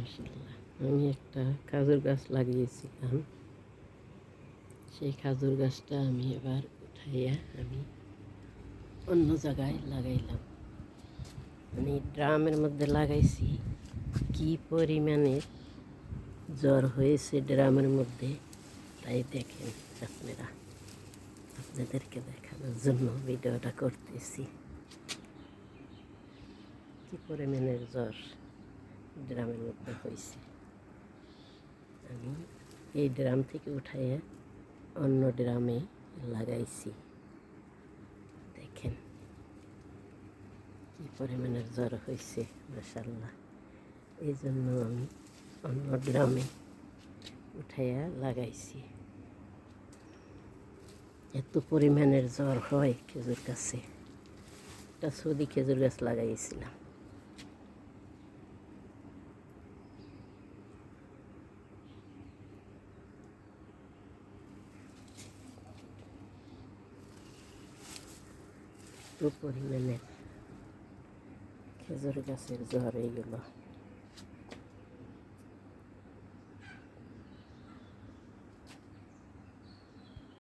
মাশাআল্লাহ, আমি একটা খেজুর গাছ লাগিয়েছিলাম। সেই খেজুর গাছটা আমি এবার উঠাইয়া আমি অন্য জায়গায় লাগাইলাম। আমি ড্রামের মধ্যে লাগাইছি। কি পরিমাণে জ্বর হয়েছে ড্রামের মধ্যে তাই দেখেন আপনারা। আপনাদেরকে দেখানোর জন্য ভিডিওটা করতেছি। কি পরিমাণের জ্বর ড্রামের মধ্যে হয়েছে। আমি এই ড্রাম থেকে উঠাইয়া অন্য ড্রামে লাগাইছি। দেখেন কি পরিমাণের জ্বর হয়েছে মাশাআল্লাহ। এই জন্য আমি অন্য ড্রামে উঠাইয়া লাগাইছি। এত পরিমাণের জ্বর হয় খেজুর গাছে। একটা সৌদি খেজুর গাছ লাগাইছিলাম। এত পরিমাণের খেজুর গাছের জ্বর এইগুলো।